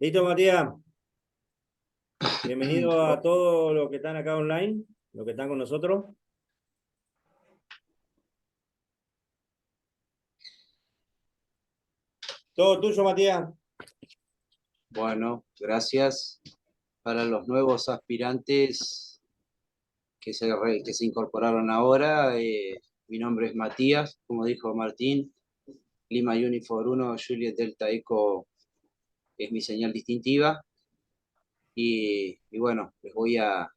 Listo, Matías. Bienvenido a todos los que están acá online, los que están con nosotros. Todo tuyo, Matías. Bueno, gracias. Para los nuevos aspirantes que se incorporaron ahora, mi nombre es Matías, como dijo Martín, Lima Unifor 1, Juliet Delta Eco es mi señal distintiva. Y bueno, les voy a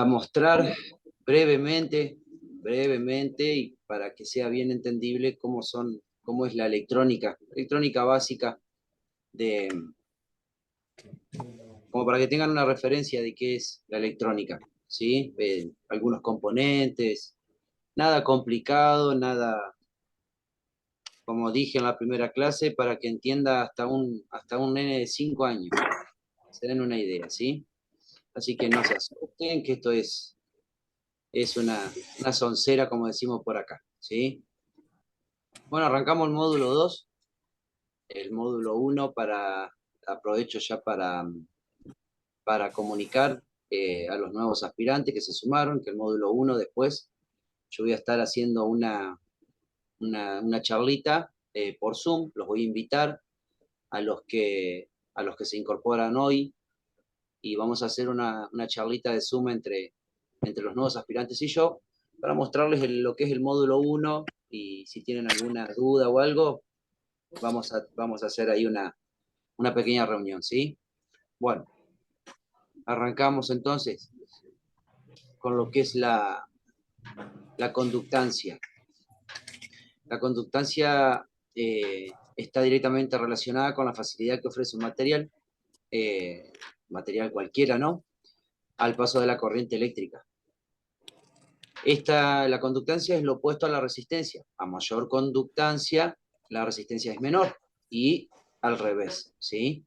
mostrar brevemente, y para que sea bien entendible cómo es la electrónica básica de, como para que tengan una referencia de qué es la electrónica, ¿sí? Algunos componentes, nada complicado, nada, como dije en la primera clase, para que entienda hasta un nene de 5 años, se den una idea, ¿sí? Así que no se asusten, que esto es una soncera, como decimos por acá, ¿sí? Bueno, arrancamos el módulo 2, el módulo 1 aprovecho ya para comunicar a los nuevos aspirantes que se sumaron, que el módulo 1 después yo voy a estar haciendo una charlita por Zoom, los voy a invitar a los que se incorporan hoy y vamos a hacer una charlita de Zoom entre los nuevos aspirantes y yo para mostrarles lo que es el módulo 1 y si tienen alguna duda o algo, vamos a hacer ahí una pequeña reunión, ¿sí? Bueno, arrancamos entonces con lo que es la conductancia. La conductancia está directamente relacionada con la facilidad que ofrece un material cualquiera, ¿no? Al paso de la corriente eléctrica. La conductancia es lo opuesto a la resistencia. A mayor conductancia, la resistencia es menor y al revés, ¿sí?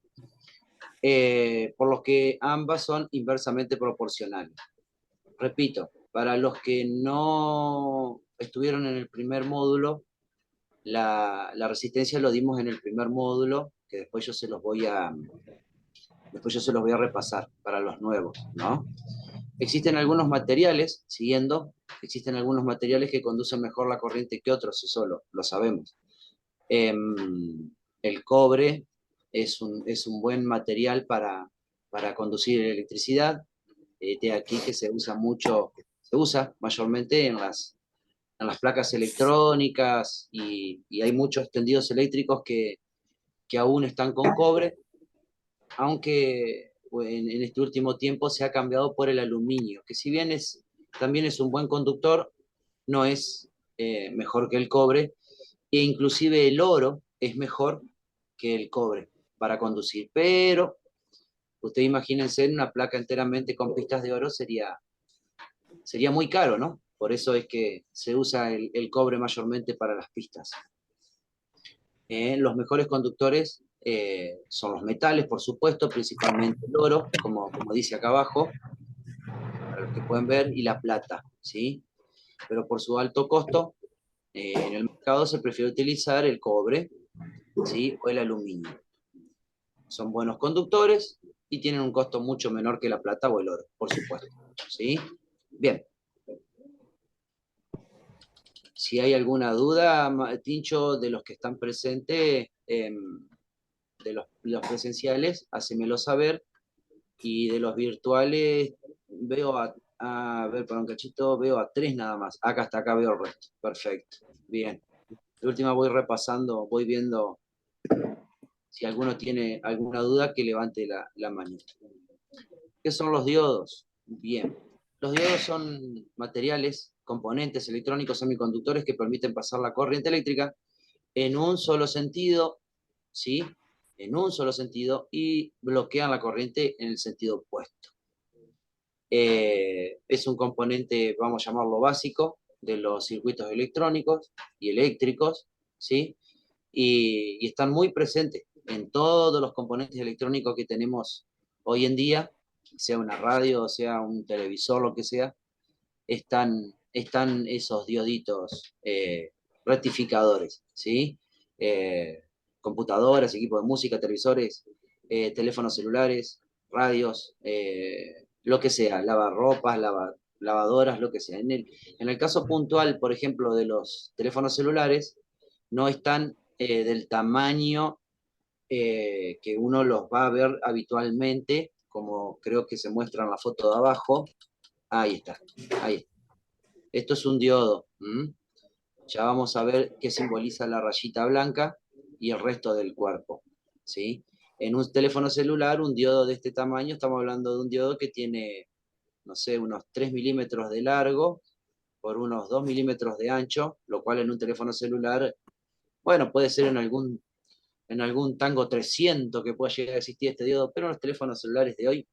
Por lo que ambas son inversamente proporcionales. Repito, para los que no estuvieron en el primer módulo, la resistencia lo dimos en el primer módulo, que después yo se los voy a repasar para los nuevos, ¿no? Existen algunos materiales, existen algunos materiales que conducen mejor la corriente que otros, eso lo sabemos. El cobre es un buen material para conducir electricidad, de aquí que se usa mayormente en las placas electrónicas y hay muchos tendidos eléctricos que aún están con cobre, aunque en este último tiempo se ha cambiado por el aluminio, que si bien también es un buen conductor, no es mejor que el cobre, e inclusive el oro es mejor que el cobre para conducir, pero usted imagínense una placa enteramente con pistas de oro sería muy caro, ¿no? Por eso es que se usa el cobre mayormente para las pistas. Los mejores conductores son los metales, por supuesto, principalmente el oro, como dice acá abajo, para los que pueden ver, y la plata, ¿sí? Pero por su alto costo, en el mercado se prefiere utilizar el cobre, ¿sí? O el aluminio. Son buenos conductores y tienen un costo mucho menor que la plata o el oro, por supuesto, ¿sí? Bien. Si hay alguna duda, Tincho, de los que están presentes, de los presenciales, hacémelo saber. Y de los virtuales, veo a ver, para un cachito, veo a 3 nada más. Hasta acá veo el resto. Perfecto. Bien. De última voy repasando, voy viendo si alguno tiene alguna duda, que levante la manita. ¿Qué son los diodos? Bien. Los diodos son materiales, componentes electrónicos semiconductores que permiten pasar la corriente eléctrica en un solo sentido, ¿sí? En un solo sentido y bloquean la corriente en el sentido opuesto. Es un componente, vamos a llamarlo básico, de los circuitos electrónicos y eléctricos, ¿sí? Y están muy presentes en todos los componentes electrónicos que tenemos hoy en día, sea una radio, sea un televisor, lo que sea, están esos dioditos rectificadores, ¿sí? computadoras, equipos de música, televisores, teléfonos celulares, radios, lo que sea, lavarropas, lavadoras, lo que sea. En el caso puntual, por ejemplo, de los teléfonos celulares, no están del tamaño que uno los va a ver habitualmente, como creo que se muestra en la foto de abajo. Ahí está, ahí está. Esto es un diodo. Ya vamos a ver qué simboliza la rayita blanca y el resto del cuerpo, ¿sí? En un teléfono celular, un diodo de este tamaño, estamos hablando de un diodo que tiene, no sé, unos 3 milímetros de largo por unos 2 milímetros de ancho, lo cual en un teléfono celular, bueno, puede ser en algún Tango 300 que pueda llegar a existir este diodo, pero en los teléfonos celulares de hoy,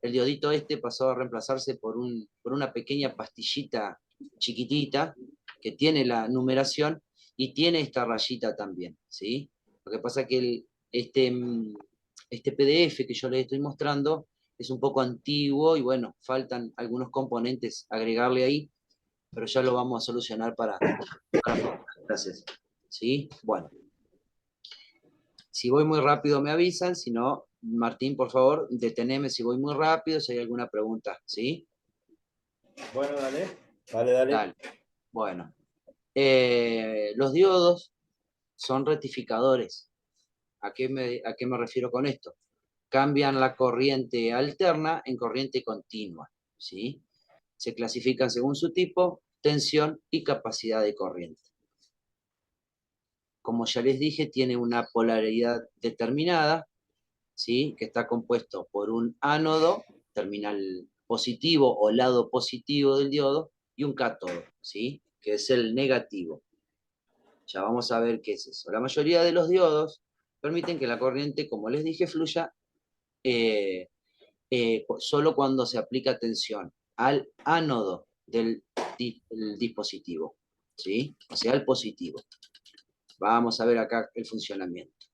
el diodito este pasó a reemplazarse por una pequeña pastillita chiquitita que tiene la numeración y tiene esta rayita también, ¿sí? Lo que pasa es que este PDF que yo les estoy mostrando es un poco antiguo y bueno, faltan algunos componentes agregarle ahí, pero ya lo vamos a solucionar para las clases, ¿sí? Bueno, si voy muy rápido me avisan, si no, Martín, por favor, deteneme si voy muy rápido, si hay alguna pregunta, ¿sí? Bueno, dale. Dale, dale. Dale. Bueno, los diodos son rectificadores. ¿A qué me refiero con esto? Cambian la corriente alterna en corriente continua, ¿sí? Se clasifican según su tipo, tensión y capacidad de corriente. Como ya les dije, tiene una polaridad determinada, ¿sí? Que está compuesto por un ánodo, terminal positivo o lado positivo del diodo, y un cátodo, ¿sí? Que es el negativo. Ya vamos a ver qué es eso. La mayoría de los diodos permiten que la corriente, como les dije, fluya solo cuando se aplica tensión al ánodo del dispositivo, ¿sí? O sea, al positivo. Vamos a ver acá el funcionamiento.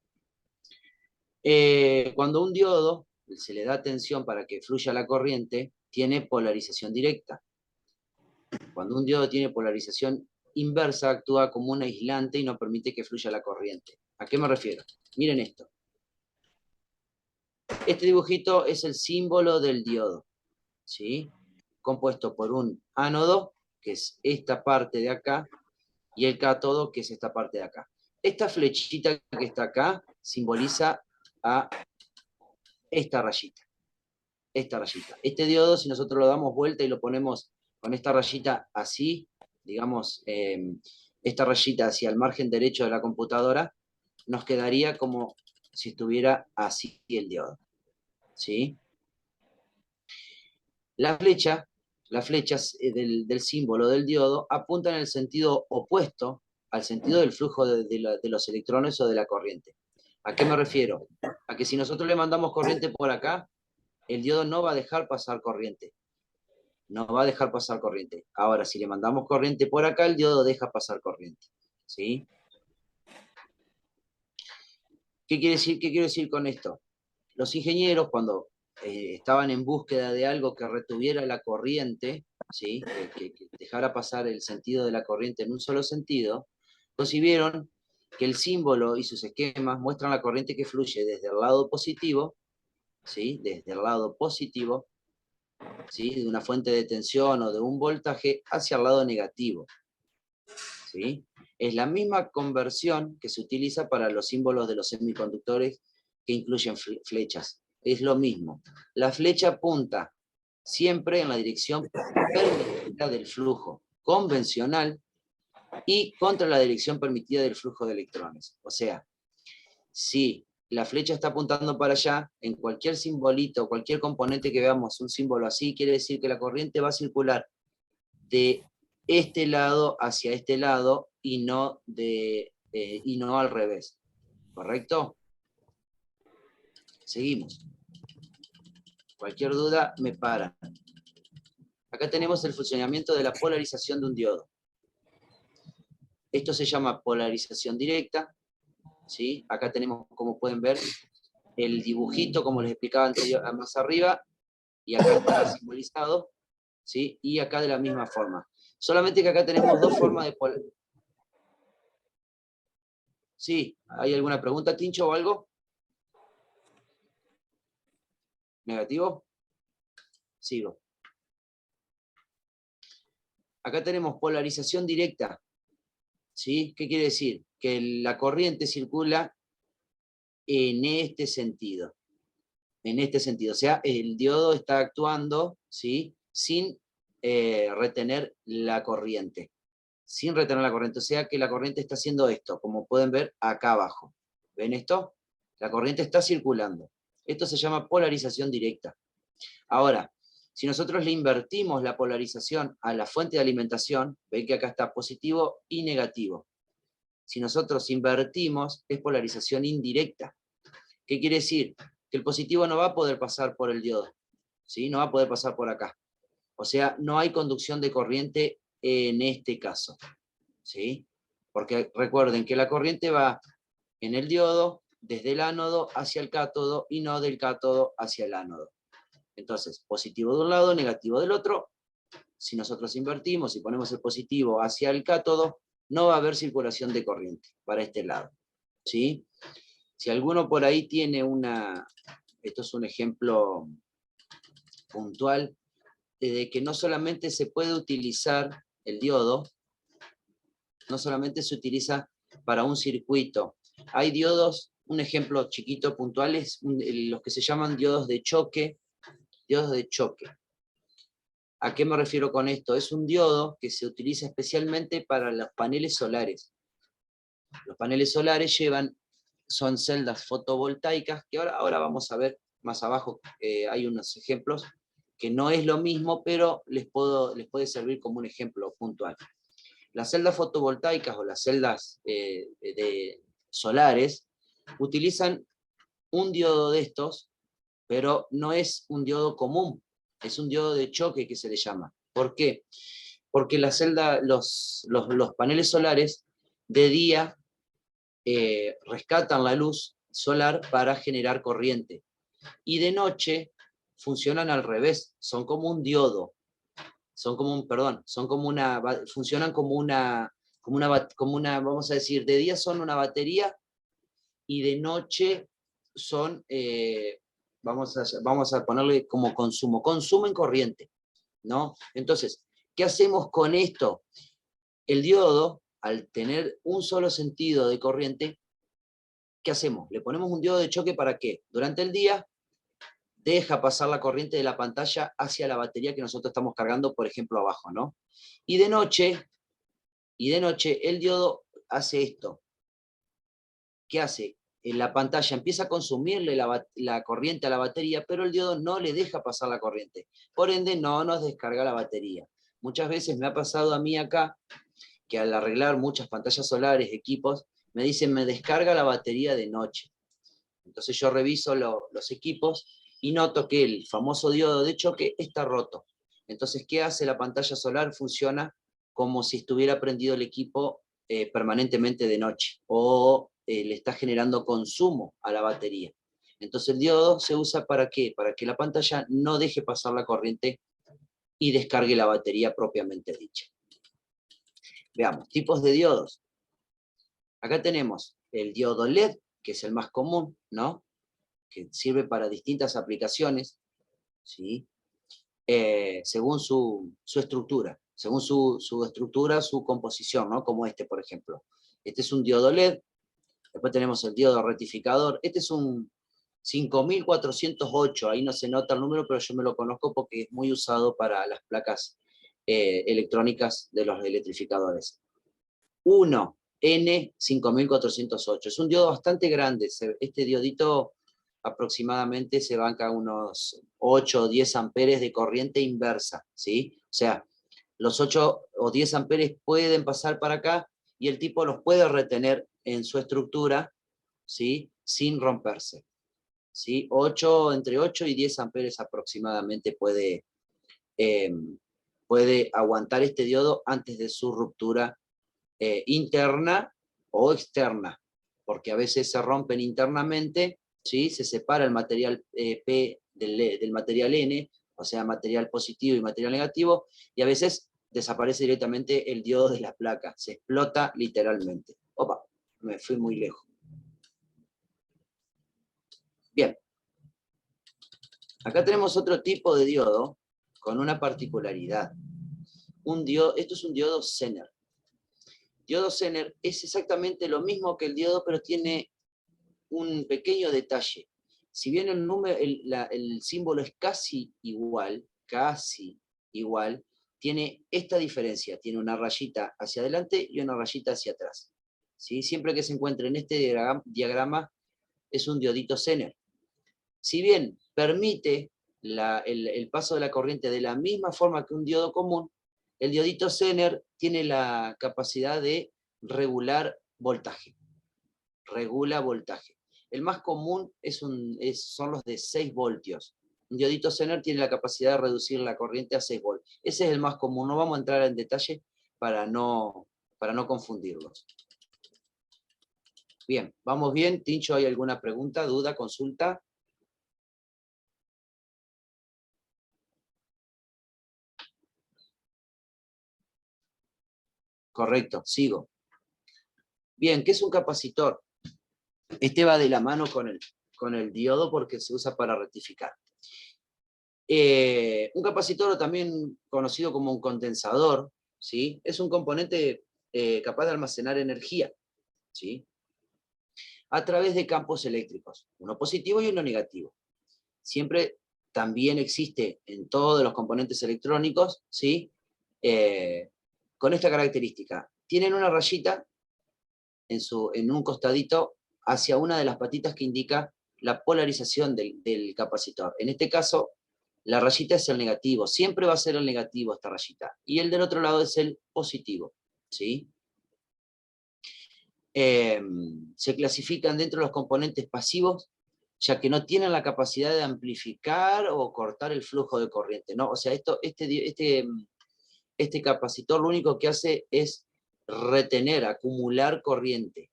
Cuando un diodo se le da tensión para que fluya la corriente, tiene polarización directa. Cuando un diodo tiene polarización inversa, actúa como un aislante y no permite que fluya la corriente. ¿A qué me refiero? Miren esto. Este dibujito es el símbolo del diodo, ¿sí? Compuesto por un ánodo, que es esta parte de acá, y el cátodo, que es esta parte de acá. Esta flechita que está acá simboliza a esta rayita. Esta rayita. Este diodo, si nosotros lo damos vuelta y lo ponemos con esta rayita así, digamos, esta rayita hacia el margen derecho de la computadora, nos quedaría como si estuviera así el diodo, ¿sí? Las flechas del símbolo del diodo apuntan en el sentido opuesto al sentido del flujo de los electrones o de la corriente. ¿A qué me refiero? A que si nosotros le mandamos corriente por acá, el diodo no va a dejar pasar corriente. No va a dejar pasar corriente. Ahora, si le mandamos corriente por acá, el diodo deja pasar corriente, ¿sí? ¿Qué quiero decir con esto? Los ingenieros, cuando estaban en búsqueda de algo que retuviera la corriente, ¿sí? que dejara pasar el sentido de la corriente en un solo sentido, concibieron que el símbolo y sus esquemas muestran la corriente que fluye desde el lado positivo, ¿sí? Desde el lado positivo, ¿sí? De una fuente de tensión o de un voltaje hacia el lado negativo, ¿sí? Es la misma conversión que se utiliza para los símbolos de los semiconductores que incluyen flechas. Es lo mismo. La flecha apunta siempre en la dirección permitida del flujo convencional y contra la dirección permitida del flujo de electrones. O sea, si la flecha está apuntando para allá, en cualquier simbolito, cualquier componente que veamos un símbolo así, quiere decir que la corriente va a circular de este lado hacia este lado y no al revés. ¿Correcto? Seguimos. Cualquier duda me para. Acá tenemos el funcionamiento de la polarización de un diodo. Esto se llama polarización directa, ¿sí? Acá tenemos, como pueden ver, el dibujito, como les explicaba más arriba, y acá está simbolizado, ¿sí? Y acá de la misma forma. Solamente que acá tenemos dos formas de polarización. Sí, ¿hay alguna pregunta, Tincho, o algo? ¿Negativo? Sigo. Acá tenemos polarización directa. ¿Sí? ¿Qué quiere decir? Que la corriente circula en este sentido. En este sentido. O sea, el diodo está actuando, ¿sí? Sin retener la corriente. Sin retener la corriente. O sea que la corriente está haciendo esto, como pueden ver acá abajo. ¿Ven esto? La corriente está circulando. Esto se llama polarización directa. Ahora, si nosotros le invertimos la polarización a la fuente de alimentación, ven que acá está positivo y negativo. Si nosotros invertimos, es polarización indirecta. ¿Qué quiere decir? Que el positivo no va a poder pasar por el diodo, ¿sí? No va a poder pasar por acá. O sea, no hay conducción de corriente en este caso, ¿sí? Porque recuerden que la corriente va en el diodo, desde el ánodo hacia el cátodo, y no del cátodo hacia el ánodo. Entonces, positivo de un lado, negativo del otro. Si nosotros invertimos y ponemos el positivo hacia el cátodo, no va a haber circulación de corriente para este lado, ¿sí? Si alguno por ahí tiene esto es un ejemplo puntual, de que no solamente se puede utilizar el diodo, no solamente se utiliza para un circuito. Hay diodos, un ejemplo chiquito puntual es los que se llaman diodos de choque. Diodos de choque. ¿A qué me refiero con esto? Es un diodo que se utiliza especialmente para los paneles solares. Los paneles solares son celdas fotovoltaicas, que ahora vamos a ver más abajo, hay unos ejemplos, que no es lo mismo, pero les puede servir como un ejemplo puntual. Las celdas fotovoltaicas o las celdas solares utilizan un diodo de estos, pero no es un diodo común, es un diodo de choque que se le llama. ¿Por qué? Porque los paneles solares de día rescatan la luz solar para generar corriente, y de noche funcionan al revés, son como un diodo, funcionan vamos a decir, de día son una batería, y de noche son, vamos a ponerle como consumen corriente, ¿no? Entonces, ¿qué hacemos con esto? El diodo, al tener un solo sentido de corriente, ¿qué hacemos? Le ponemos un diodo de choque ¿para qué? Durante el día deja pasar la corriente de la pantalla hacia la batería que nosotros estamos cargando, por ejemplo, abajo, ¿no? Y de noche el diodo hace esto. ¿Qué hace? En la pantalla empieza a consumirle la corriente a la batería, pero el diodo no le deja pasar la corriente. Por ende, no nos descarga la batería. Muchas veces me ha pasado a mí acá, que al arreglar muchas pantallas solares, equipos, me dicen, me descarga la batería de noche. Entonces yo reviso los equipos y noto que el famoso diodo de choque está roto. Entonces, ¿qué hace la pantalla solar? Funciona como si estuviera prendido el equipo permanentemente de noche, o le está generando consumo a la batería. Entonces el diodo se usa ¿para qué? Para que la pantalla no deje pasar la corriente y descargue la batería propiamente dicha. Veamos, tipos de diodos. Acá tenemos el diodo LED, que es el más común, ¿no? Que sirve para distintas aplicaciones, ¿sí? Según su estructura, según su estructura, su composición, ¿no? Como este, por ejemplo. Este es un diodo LED. Después tenemos el diodo rectificador. Este es un 5408, ahí no se nota el número, pero yo me lo conozco porque es muy usado para las placas electrónicas de los electrificadores. 1, N5408. Es un diodo bastante grande. Este diodito aproximadamente se banca unos 8 o 10 amperes de corriente inversa, ¿sí? O sea, los 8 o 10 amperes pueden pasar para acá y el tipo los puede retener en su estructura, ¿sí? Sin romperse, ¿sí? Entre 8 y 10 amperes aproximadamente puede aguantar este diodo antes de su ruptura interna o externa, porque a veces se rompen internamente, ¿sí? Se separa el material P del material N, o sea, material positivo y material negativo, y a veces desaparece directamente el diodo de la placa, se explota literalmente. Opa. me fui muy lejos. Bien. Acá tenemos otro tipo de diodo con una particularidad. Esto es un diodo Zener. Diodo Zener es exactamente lo mismo que el diodo, pero tiene un pequeño detalle. Si bien el símbolo es casi igual, tiene esta diferencia. Tiene una rayita hacia adelante y una rayita hacia atrás. ¿Sí? Siempre que se encuentre en este diagrama es un diodito Zener. Si bien permite el paso de la corriente de la misma forma que un diodo común, el diodito Zener tiene la capacidad de regular voltaje. Regula voltaje. El más común son los de 6 voltios. Un diodito Zener tiene la capacidad de reducir la corriente a 6 voltios. Ese es el más común. No vamos a entrar en detalle para no confundirlos. Bien, ¿vamos bien? Tincho, ¿hay alguna pregunta, duda, consulta? Correcto, sigo. Bien, ¿qué es un capacitor? Este va de la mano con el diodo porque se usa para rectificar. Un capacitor, o también conocido como un condensador, ¿sí? Es un componente capaz de almacenar energía, ¿sí? A través de campos eléctricos, uno positivo y uno negativo. Siempre también existe en todos los componentes electrónicos, ¿sí? Con esta característica. Tienen una rayita en un costadito hacia una de las patitas que indica la polarización del capacitor. En este caso, la rayita es el negativo. Siempre va a ser el negativo esta rayita. Y el del otro lado es el positivo, ¿sí? Se clasifican dentro de los componentes pasivos, ya que no tienen la capacidad de amplificar o cortar el flujo de corriente, ¿no? O sea, este capacitor lo único que hace es retener, acumular corriente,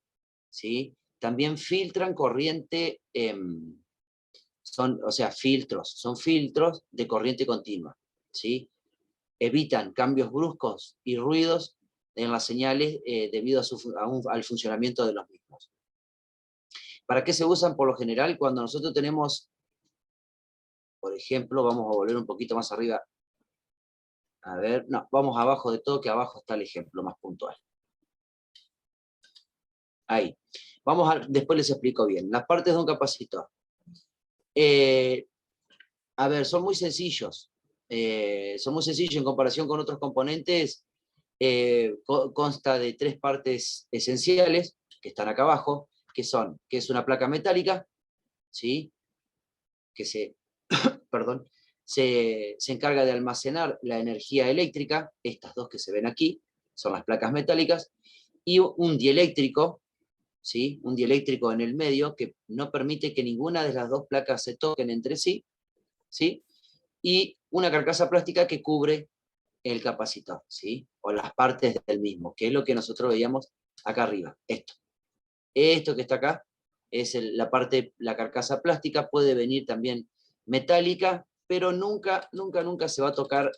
¿sí? También filtran corriente, son filtros de corriente continua, ¿sí? Evitan cambios bruscos y ruidos en las señales debido al funcionamiento de los mismos. ¿Para qué se usan por lo general? Cuando nosotros tenemos, por ejemplo, vamos a volver un poquito más arriba. A ver, no, vamos abajo de todo, que abajo está el ejemplo más puntual. Ahí. Después les explico bien. Las partes de un capacitor. A ver, son muy sencillos. Son muy sencillos en comparación con otros componentes. Consta de 3 partes esenciales, que están acá abajo, que es una placa metálica, ¿sí? Que se encarga de almacenar la energía eléctrica. Estas dos que se ven aquí son las placas metálicas, y un dieléctrico, ¿sí? Un dieléctrico en el medio que no permite que ninguna de las dos placas se toquen entre sí, ¿sí? Y una carcasa plástica que cubre el capacitor, ¿sí? O las partes del mismo, que es lo que nosotros veíamos acá arriba. Esto que está acá es la carcasa plástica. Puede venir también metálica, pero nunca se va a tocar,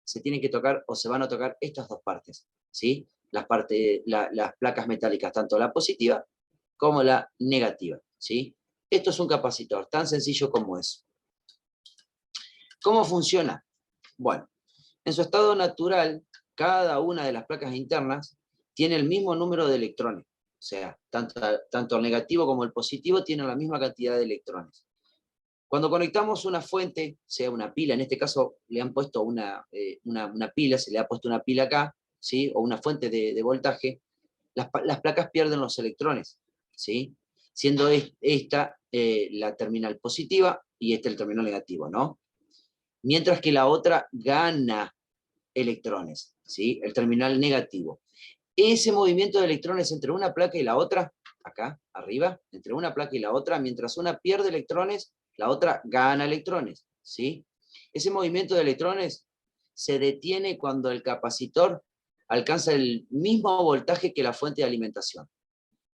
se tienen que tocar o se van a tocar estas dos partes, ¿sí? Las placas metálicas, tanto la positiva como la negativa, ¿sí? Esto es un capacitor, tan sencillo como eso. ¿Cómo funciona? Bueno, en su estado natural, cada una de las placas internas tiene el mismo número de electrones. O sea, tanto el negativo como el positivo tienen la misma cantidad de electrones. Cuando conectamos una fuente, sea una pila, en este caso le han puesto una pila, se le ha puesto una pila acá, ¿sí? O una fuente de voltaje, las placas pierden los electrones, ¿sí? Siendo esta la terminal positiva y el terminal negativo, ¿no? Mientras que la otra gana electrones, ¿sí? El terminal negativo. Ese movimiento de electrones entre una placa y la otra, acá, arriba, entre una placa y la otra, mientras una pierde electrones, la otra gana electrones, ¿sí? Ese movimiento de electrones se detiene cuando el capacitor alcanza el mismo voltaje que la fuente de alimentación.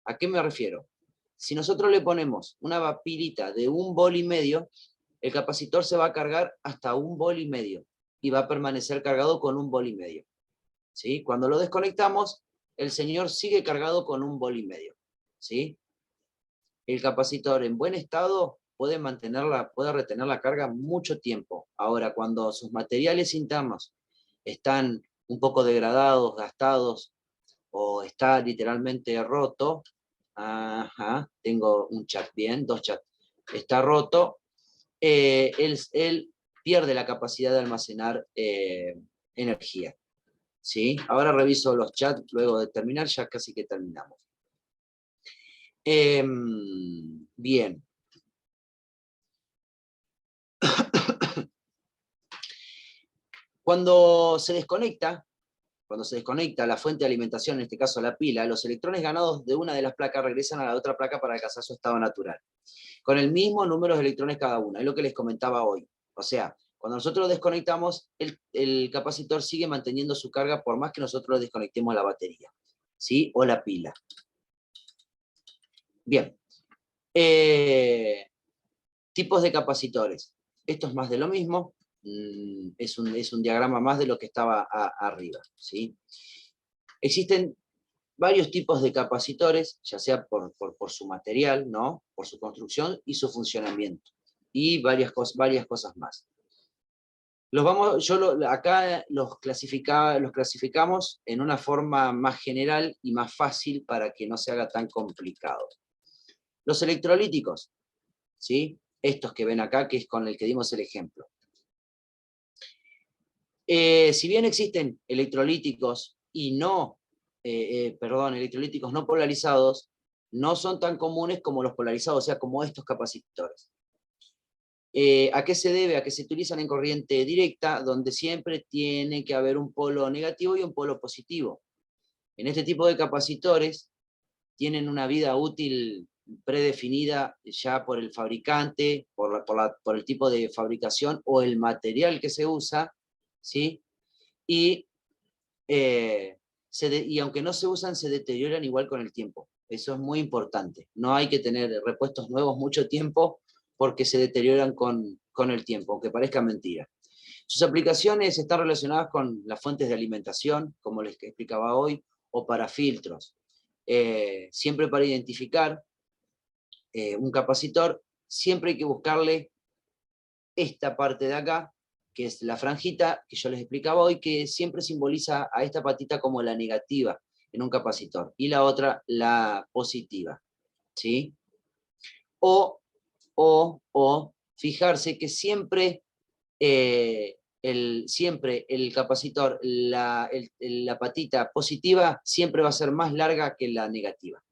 ¿A qué me refiero? Si nosotros le ponemos una pilita de 1,5 volts, el capacitor se va a cargar hasta 1,5 volts y va a permanecer cargado con 1,5 volts, ¿sí? Cuando lo desconectamos, el señor sigue cargado con 1,5 volts, ¿sí? El capacitor en buen estado puede retener la carga mucho tiempo. Ahora, cuando sus materiales internos están un poco degradados, gastados, o está literalmente roto, tengo un chat, bien, 2 chats, está roto, él pierde la capacidad de almacenar energía, ¿sí? Ahora reviso los chats luego de terminar, ya casi que terminamos. Bien. Cuando se desconecta la fuente de alimentación, en este caso la pila, los electrones ganados de una de las placas regresan a la otra placa para alcanzar su estado natural, con el mismo número de electrones cada una, es lo que les comentaba hoy. O sea, cuando nosotros lo desconectamos, el capacitor sigue manteniendo su carga por más que nosotros desconectemos la batería, ¿sí? O la pila. Bien. Tipos de capacitores. Esto es más de lo mismo, es un diagrama más de lo que estaba arriba, ¿sí? Existen varios tipos de capacitores, ya sea por su material, ¿no? Por su construcción y su funcionamiento, y varias cosas más. Acá los clasificamos en una forma más general y más fácil para que no se haga tan complicado. Los electrolíticos, ¿sí? Estos que ven acá, que es con el que dimos el ejemplo. Si bien existen electrolíticos electrolíticos no polarizados, no son tan comunes como los polarizados, o sea, como estos capacitores. ¿A qué se debe? A que se utilizan en corriente directa, donde siempre tiene que haber un polo negativo y un polo positivo. En este tipo de capacitores tienen una vida útil predefinida ya por el fabricante, por el tipo de fabricación o el material que se usa, ¿sí? Y aunque no se usan, se deterioran igual con el tiempo. Eso es muy importante. No hay que tener repuestos nuevos mucho tiempo porque se deterioran con el tiempo, aunque parezca mentira. Sus aplicaciones están relacionadas con las fuentes de alimentación, como les explicaba hoy, o para filtros. Siempre para identificar un capacitor, siempre hay que buscarle esta parte de acá, que es la franjita que yo les explicaba hoy, que siempre simboliza a esta patita como la negativa en un capacitor, y la otra la positiva, ¿sí? O fijarse que siempre el capacitor, la patita positiva siempre va a ser más larga que la negativa,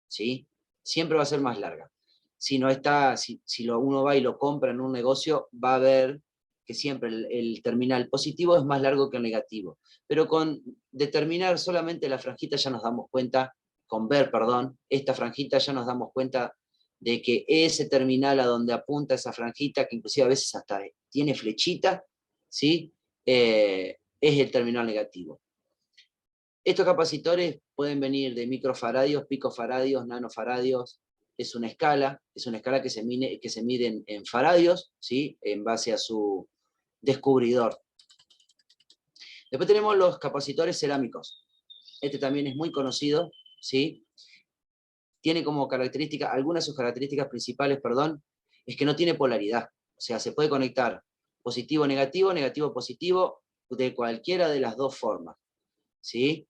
¿sí? Siempre va a ser más larga. Si uno va y lo compra en un negocio, va a ver que siempre el terminal positivo es más largo que el negativo. Pero con determinar solamente la franjita ya nos damos cuenta, esta franjita ya nos damos cuenta de que ese terminal a donde apunta esa franjita, que inclusive a veces hasta tiene flechita, ¿sí? Es el terminal negativo. Estos capacitores pueden venir de microfaradios, picofaradios, nanofaradios. Es una escala que se mide en faradios, ¿sí? En base a su descubridor. Después tenemos los capacitores cerámicos. Este también es muy conocido, ¿sí? Tiene como característica, algunas de sus características principales, es que no tiene polaridad. O sea, se puede conectar positivo-negativo, negativo-positivo, de cualquiera de las dos formas, ¿sí?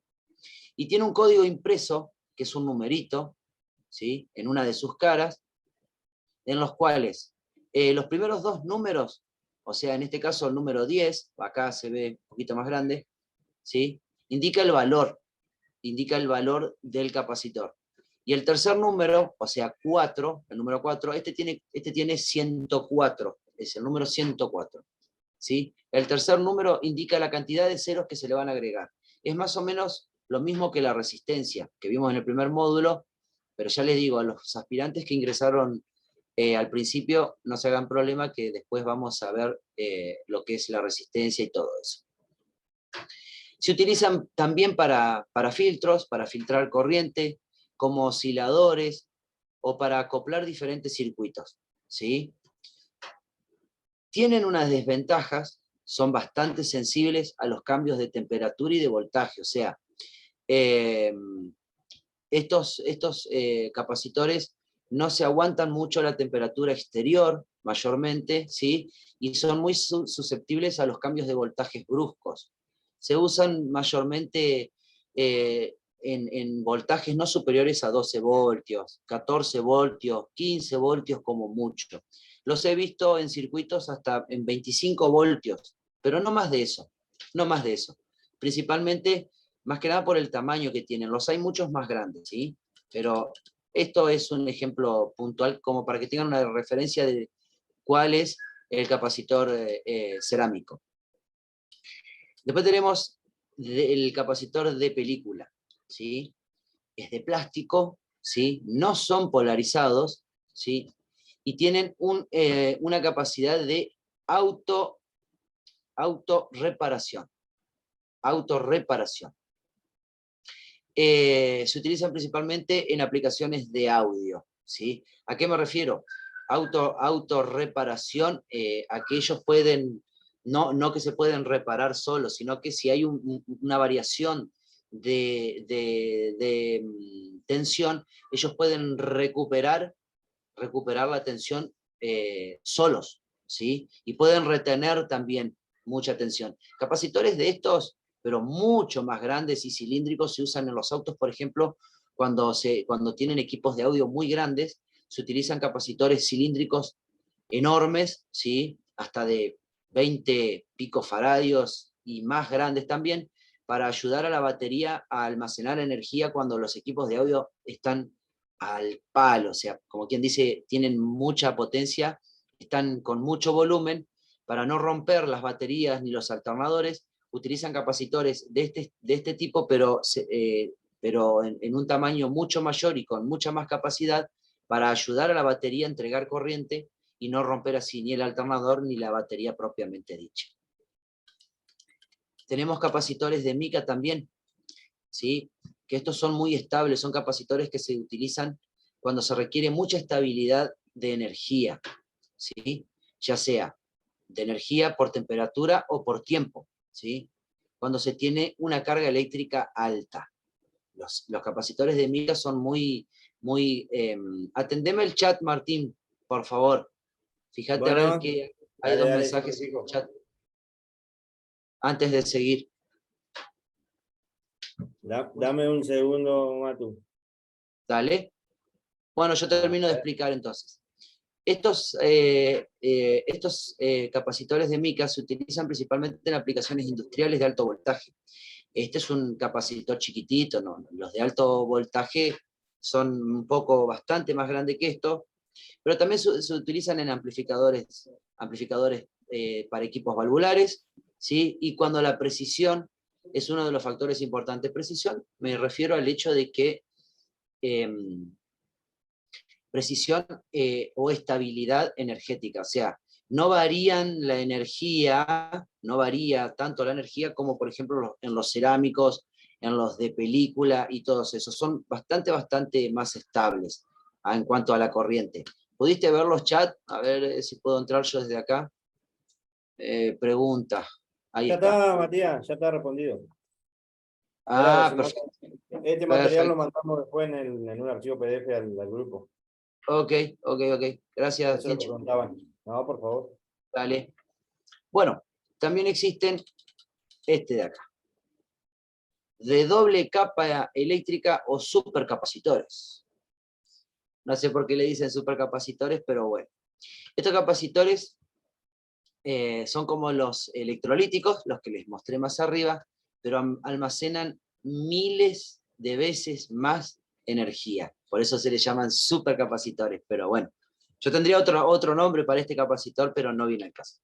Y tiene un código impreso, que es un numerito, ¿sí? En una de sus caras, en los cuales los primeros dos números, o sea, en este caso el número 10, acá se ve un poquito más grande, ¿sí? Indica el valor del capacitor. Y el tercer número, o sea, 4, el número 4, este tiene 104, es el número 104, ¿sí? El tercer número indica la cantidad de ceros que se le van a agregar. Es más o menos lo mismo que la resistencia que vimos en el primer módulo, pero ya les digo, a los aspirantes que ingresaron al principio, no se hagan problema, que después vamos a ver lo que es la resistencia y todo eso. Se utilizan también para filtros, para filtrar corriente, como osciladores, o para acoplar diferentes circuitos, ¿sí? Tienen unas desventajas, son bastante sensibles a los cambios de temperatura y de voltaje, o sea, Eh, estos capacitores no se aguantan mucho la temperatura exterior, mayormente, ¿sí? Y son muy susceptibles a los cambios de voltajes bruscos. Se usan mayormente en voltajes no superiores a 12 voltios, 14 voltios, 15 voltios como mucho. Los he visto en circuitos hasta en 25 voltios, pero no más de eso, no más de eso. Principalmente, más que nada por el tamaño que tienen. Los hay muchos más grandes, ¿sí? Pero esto es un ejemplo puntual como para que tengan una referencia de cuál es el capacitor cerámico. Después tenemos el capacitor de película, ¿sí? Es de plástico, ¿sí? No son polarizados, ¿sí? Y tienen una capacidad de autorreparación. Autorreparación. Se utilizan principalmente en aplicaciones de audio, ¿sí? ¿A qué me refiero? Autorreparación, a que ellos pueden, no que se pueden reparar solos, sino que si hay una variación de tensión, ellos pueden recuperar la tensión solos, ¿sí? Y pueden retener también mucha tensión. Capacitores de estos, pero mucho más grandes y cilíndricos, se usan en los autos, por ejemplo, cuando tienen equipos de audio muy grandes, se utilizan capacitores cilíndricos enormes, ¿sí? Hasta de 20 picofaradios y más grandes también, para ayudar a la batería a almacenar energía cuando los equipos de audio están al palo, o sea, como quien dice, tienen mucha potencia, están con mucho volumen. Para no romper las baterías ni los alternadores, utilizan capacitores de este tipo, pero en un tamaño mucho mayor y con mucha más capacidad, para ayudar a la batería a entregar corriente y no romper así ni el alternador ni la batería propiamente dicha. Tenemos capacitores de mica también, ¿sí? Que estos son muy estables, son capacitores que se utilizan cuando se requiere mucha estabilidad de energía, ¿sí? Ya sea de energía por temperatura o por tiempo, ¿sí? Cuando se tiene una carga eléctrica alta. Los capacitores de mica son muy... atendeme el chat, Martín, por favor. Fíjate a ver Bueno, que hay dos dale, yo me mensajes en el fijo. chat antes de seguir. Dame un segundo, Matu. Dale. Bueno, yo A termino de ver. explicar entonces. Estos capacitores de mica se utilizan principalmente en aplicaciones industriales de alto voltaje. Este es un capacitor chiquitito, ¿no? Los de alto voltaje son un poco bastante más grandes que esto, pero también se utilizan en amplificadores para equipos valvulares, ¿sí? Y cuando la precisión es uno de los factores importantes. Precisión, me refiero al hecho de que precisión o estabilidad energética, o sea, no varían la energía, no varía tanto la energía como por ejemplo en los cerámicos, en los de película y todos esos, son bastante más estables en cuanto a la corriente. ¿Pudiste ver los chats? A ver si puedo entrar yo desde acá. Pregunta, ahí Ya está. está, Matías, ya está respondido. Era Ah, perfecto, este material lo perfecto. mandamos después en un archivo PDF al grupo. Ok, ok. Gracias, Eso es lo que Tincho. preguntaban. No, por favor. Dale. Bueno, también existen este de acá, de doble capa eléctrica o supercapacitores. No sé por qué le dicen supercapacitores, pero bueno. Estos capacitores son como los electrolíticos, los que les mostré más arriba, pero almacenan miles de veces más energía. Por eso se les llaman supercapacitores, pero bueno. Yo tendría otro nombre para este capacitor, pero no viene al caso.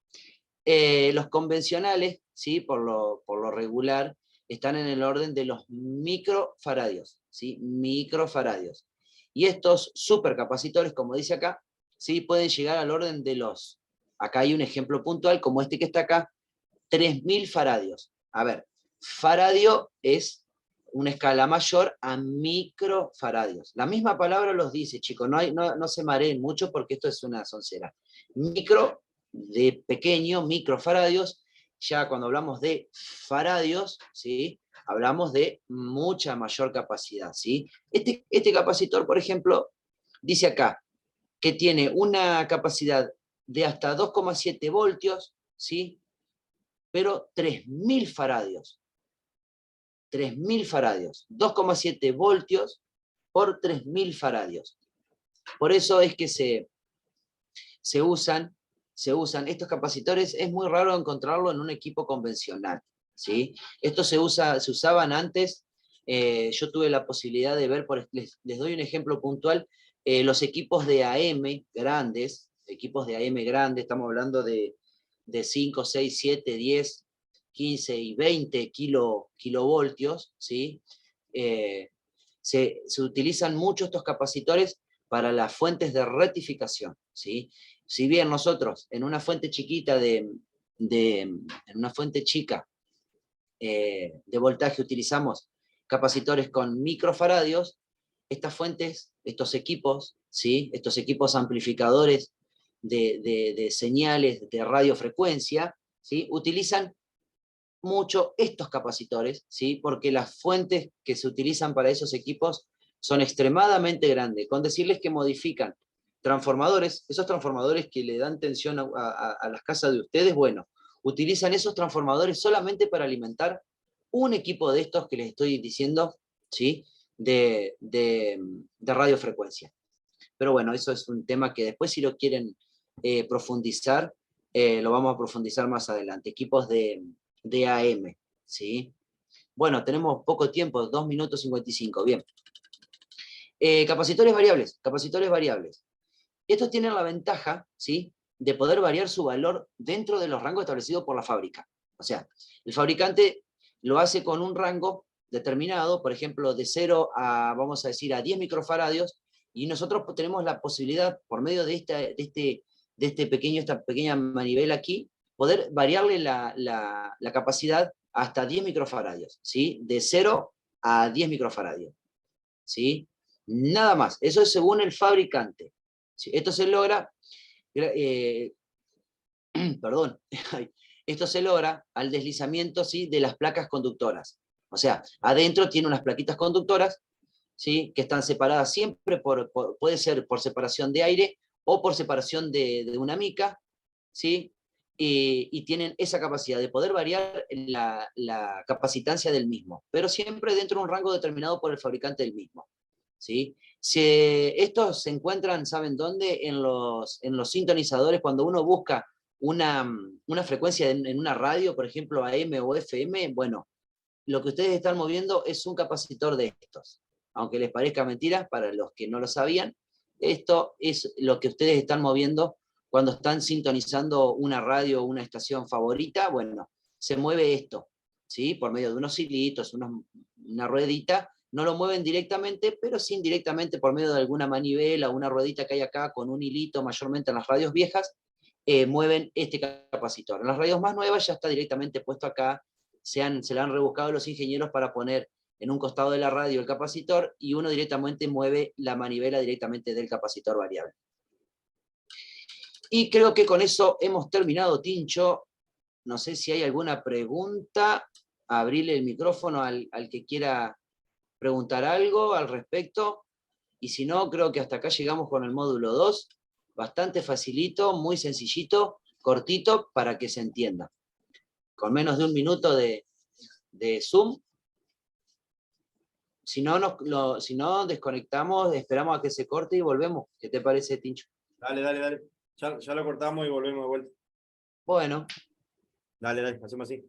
Los convencionales, ¿sí? por lo regular, están en el orden de los microfaradios, ¿sí? Microfaradios. Y estos supercapacitores, como dice acá, ¿sí? Pueden llegar al orden de los, acá hay un ejemplo puntual, como este que está acá, 3000 faradios. A ver, faradio es una escala mayor a microfaradios. La misma palabra los dice, chicos, no se mareen mucho porque esto es una soncera. Micro de pequeño, microfaradios, ya cuando hablamos de faradios, ¿sí? Hablamos de mucha mayor capacidad, ¿sí? Este capacitor, por ejemplo, dice acá que tiene una capacidad de hasta 2,7 voltios, ¿sí? Pero 3.000 faradios. 3.000 faradios. 2,7 voltios por 3.000 faradios. Por eso es que se usan estos capacitores. Es muy raro encontrarlo en un equipo convencional, ¿sí? Estos se usaban antes. Yo tuve la posibilidad de ver, les doy un ejemplo puntual, los equipos de AM grandes, estamos hablando de 5, 6, 7, 10, 15 y 20 kilovoltios, ¿sí? Se utilizan mucho estos capacitores para las fuentes de rectificación, ¿sí? Si bien nosotros en una fuente chiquita en una fuente chica de voltaje utilizamos capacitores con microfaradios, estas fuentes, estos equipos, ¿sí? Estos equipos amplificadores de señales de radiofrecuencia, ¿sí? Utilizan mucho estos capacitores, ¿sí? Porque las fuentes que se utilizan para esos equipos son extremadamente grandes, con decirles que modifican transformadores, esos transformadores que le dan tensión a las casas de ustedes, bueno, utilizan esos transformadores solamente para alimentar un equipo de estos que les estoy diciendo, ¿sí? De radiofrecuencia. Pero bueno, eso es un tema que después si lo quieren profundizar, lo vamos a profundizar más adelante. Equipos de AM, ¿sí? Bueno, tenemos poco tiempo, 2 minutos 55, bien. Capacitores variables. Estos tienen la ventaja, ¿sí? De poder variar su valor dentro de los rangos establecidos por la fábrica. O sea, el fabricante lo hace con un rango determinado, por ejemplo, de 0 a, vamos a decir, a 10 microfaradios, y nosotros tenemos la posibilidad, por medio de esta pequeña manivela aquí, poder variarle la capacidad hasta 10 microfaradios, ¿sí? De 0 a 10 microfaradios, ¿sí? Nada más, eso es según el fabricante. ¿Sí? Esto se logra, perdón, esto se logra al deslizamiento, ¿sí? De las placas conductoras. O sea, adentro tiene unas plaquitas conductoras, ¿sí? Que están separadas siempre, puede ser por separación de aire o por separación de una mica, ¿sí? Y tienen esa capacidad de poder variar la capacitancia del mismo, pero siempre dentro de un rango determinado por el fabricante del mismo, ¿sí? Estos se encuentran, ¿saben dónde? En los sintonizadores, cuando uno busca una frecuencia en una radio, por ejemplo AM o FM, bueno, lo que ustedes están moviendo es un capacitor de estos. Aunque les parezca mentira, para los que no lo sabían, esto es lo que ustedes están moviendo cuando están sintonizando una radio o una estación favorita. Bueno, se mueve esto, ¿sí? Por medio de unos hilitos, una ruedita. No lo mueven directamente, pero sí indirectamente por medio de alguna manivela o una ruedita que hay acá con un hilito, mayormente en las radios viejas, mueven este capacitor. En las radios más nuevas ya está directamente puesto acá, se le han rebuscado los ingenieros para poner en un costado de la radio el capacitor y uno directamente mueve la manivela directamente del capacitor variable. Y creo que con eso hemos terminado, Tincho. No sé si hay alguna pregunta. Abrirle el micrófono al que quiera preguntar algo al respecto. Y si no, creo que hasta acá llegamos con el módulo 2. Bastante facilito, muy sencillito, cortito, para que se entienda. Con menos de 1 minuto de Zoom. Si no, desconectamos, esperamos a que se corte y volvemos. ¿Qué te parece, Tincho? Dale. Ya lo cortamos y volvemos de vuelta. Bueno. Dale, hacemos así.